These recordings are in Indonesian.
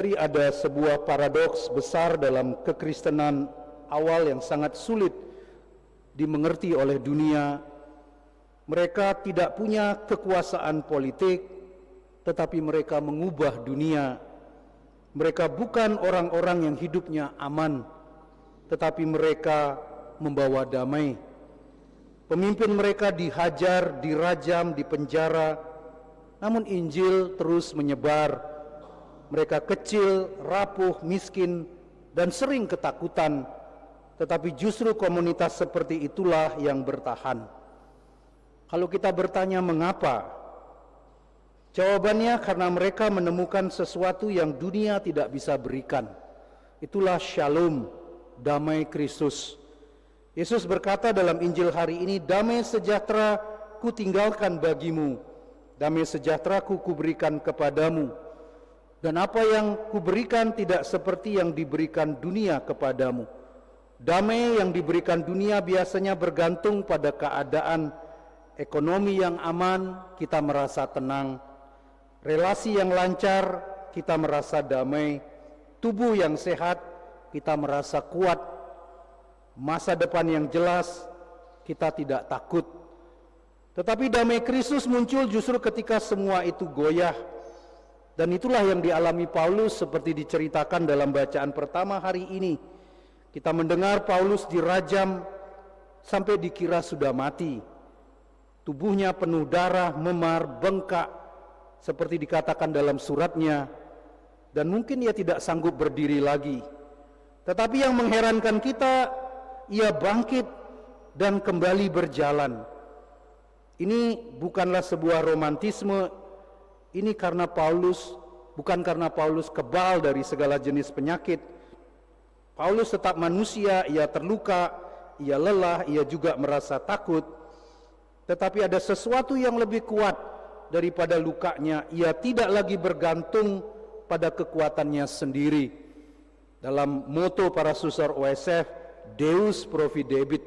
Ada sebuah paradoks besar dalam kekristenan awal yang sangat sulit dimengerti oleh dunia. Mereka tidak punya kekuasaan politik, tetapi mereka mengubah dunia. Mereka bukan orang-orang yang hidupnya aman, tetapi mereka membawa damai. Pemimpin mereka dihajar, dirajam, dipenjara, namun Injil terus menyebar. Mereka kecil, rapuh, miskin, dan sering ketakutan, tetapi justru komunitas seperti itulah yang bertahan. Kalau kita bertanya mengapa, jawabannya karena mereka menemukan sesuatu yang dunia tidak bisa berikan. Itulah shalom, damai Kristus. Yesus berkata dalam Injil hari ini, damai sejahtera ku tinggalkan bagimu, damai sejahtera ku berikan kepadamu. Dan apa yang kuberikan tidak seperti yang diberikan dunia kepadamu. Damai yang diberikan dunia biasanya bergantung pada keadaan ekonomi yang aman, kita merasa tenang. Relasi yang lancar, kita merasa damai. Tubuh yang sehat, kita merasa kuat. Masa depan yang jelas, kita tidak takut. Tetapi damai Kristus muncul justru ketika semua itu goyah. Dan itulah yang dialami Paulus seperti diceritakan dalam bacaan pertama hari ini. Kita mendengar Paulus dirajam sampai dikira sudah mati. Tubuhnya penuh darah, memar, bengkak, seperti dikatakan dalam suratnya. Dan mungkin ia tidak sanggup berdiri lagi. Tetapi yang mengherankan kita, ia bangkit dan kembali berjalan. Ini bukanlah sebuah romantisme. Ini karena bukan karena Paulus kebal dari segala jenis penyakit. Paulus tetap manusia, ia terluka, ia lelah, ia juga merasa takut. Tetapi ada sesuatu yang lebih kuat daripada lukanya. Ia tidak lagi bergantung pada kekuatannya sendiri. Dalam moto para susur OSF, Deus Providebit,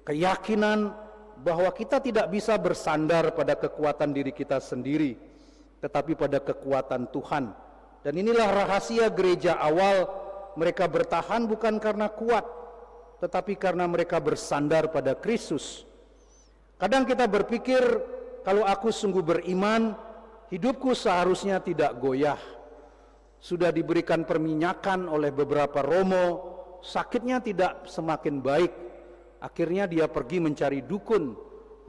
keyakinan bahwa kita tidak bisa bersandar pada kekuatan diri kita sendiri, tetapi pada kekuatan Tuhan. Dan inilah rahasia gereja awal, mereka bertahan bukan karena kuat, tetapi karena mereka bersandar pada Kristus. Kadang kita berpikir, kalau aku sungguh beriman, hidupku seharusnya tidak goyah. Sudah diberikan perminyakan oleh beberapa romo, sakitnya tidak semakin baik. Akhirnya dia pergi mencari dukun,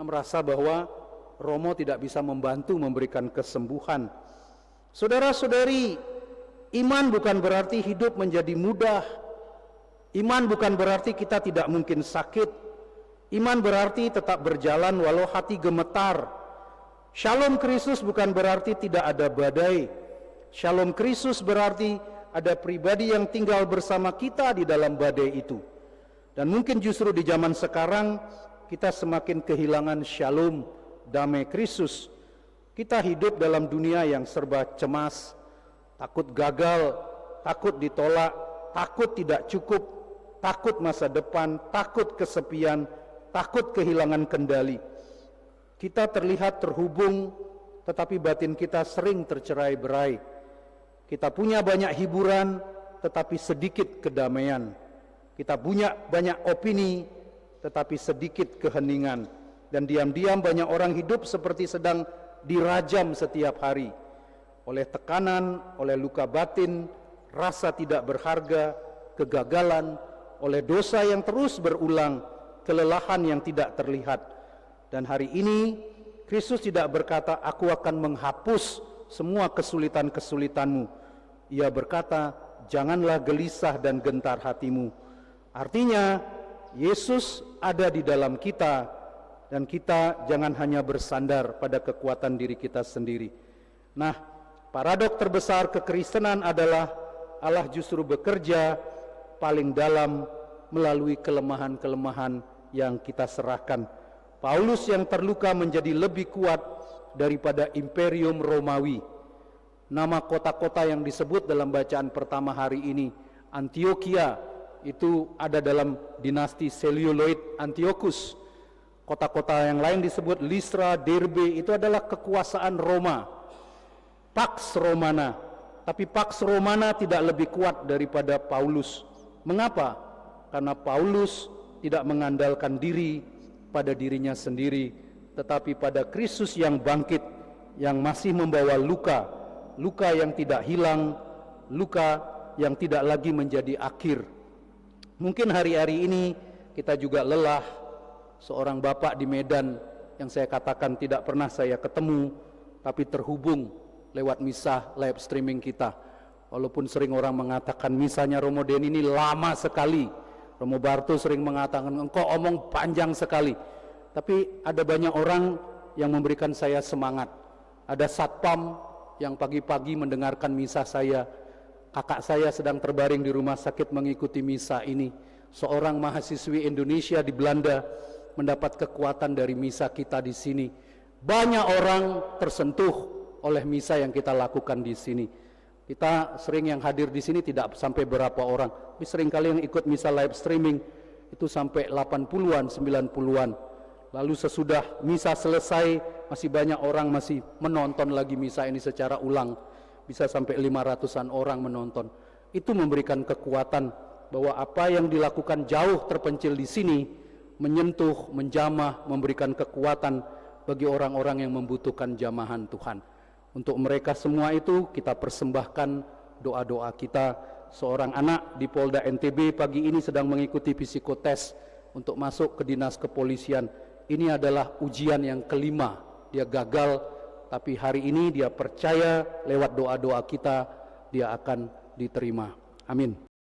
merasa bahwa romo tidak bisa membantu memberikan kesembuhan. Saudara-saudari, iman bukan berarti hidup menjadi mudah. Iman bukan berarti kita tidak mungkin sakit. Iman berarti tetap berjalan walau hati gemetar. Shalom Kristus bukan berarti tidak ada badai. Shalom Kristus berarti ada pribadi yang tinggal bersama kita di dalam badai itu. Dan mungkin justru di zaman sekarang kita semakin kehilangan shalom, damai Kristus. Kita hidup dalam dunia yang serba cemas, takut gagal, takut ditolak, takut tidak cukup, takut masa depan, takut kesepian, takut kehilangan kendali. Kita terlihat terhubung, tetapi batin kita sering tercerai-berai. Kita punya banyak hiburan, tetapi sedikit kedamaian. Kita punya banyak opini, tetapi sedikit keheningan. Dan diam-diam banyak orang hidup seperti sedang dirajam setiap hari oleh tekanan, oleh luka batin, rasa tidak berharga, kegagalan, oleh dosa yang terus berulang, kelelahan yang tidak terlihat. Dan hari ini Kristus tidak berkata, aku akan menghapus semua kesulitan-kesulitanmu. Ia berkata, janganlah gelisah dan gentar hatimu. Artinya Yesus ada di dalam kita, dan kita jangan hanya bersandar pada kekuatan diri kita sendiri. Nah, paradok terbesar kekristenan adalah Allah justru bekerja paling dalam melalui kelemahan-kelemahan yang kita serahkan. Paulus yang terluka menjadi lebih kuat daripada Imperium Romawi. Nama kota-kota yang disebut dalam bacaan pertama hari ini, Antioquia, itu ada dalam dinasti Seleucid Antiochus. Kota-kota yang lain disebut Lystra, Derbe, itu adalah kekuasaan Roma. Pax Romana, Tapi Pax Romana tidak lebih kuat daripada Paulus. Mengapa? Karena Paulus tidak mengandalkan diri pada dirinya sendiri, tetapi pada Kristus yang bangkit, yang masih membawa luka, luka yang tidak hilang, luka yang tidak lagi menjadi akhir. Mungkin hari-hari ini kita juga lelah. Seorang bapak di Medan yang saya katakan tidak pernah saya ketemu, tapi terhubung lewat misa live streaming kita. Walaupun sering orang mengatakan misanya Romo Denny ini lama sekali, Romo Barto sering mengatakan engkau omong panjang sekali, tapi ada banyak orang yang memberikan saya semangat. Ada satpam yang pagi-pagi mendengarkan misa saya. Kakak saya sedang terbaring di rumah sakit mengikuti misa ini. Seorang mahasiswi Indonesia di Belanda mendapat kekuatan dari misa kita di sini. Banyak orang tersentuh oleh misa yang kita lakukan di sini. Kita sering yang hadir di sini tidak sampai berapa orang, tapi sering kali yang ikut misa live streaming itu sampai 80-an, 90-an. Lalu sesudah misa selesai masih banyak orang masih menonton lagi misa ini secara ulang. Bisa sampai 500-an orang menonton. Itu memberikan kekuatan bahwa apa yang dilakukan jauh terpencil di sini menyentuh, menjamah, memberikan kekuatan bagi orang-orang yang membutuhkan jamahan Tuhan. Untuk mereka semua itu kita persembahkan doa-doa kita. Seorang anak di Polda NTB pagi ini sedang mengikuti psikotes untuk masuk ke dinas kepolisian. Ini adalah ujian yang kelima. Dia gagal, tapi hari ini dia percaya lewat doa-doa kita dia akan diterima. Amin.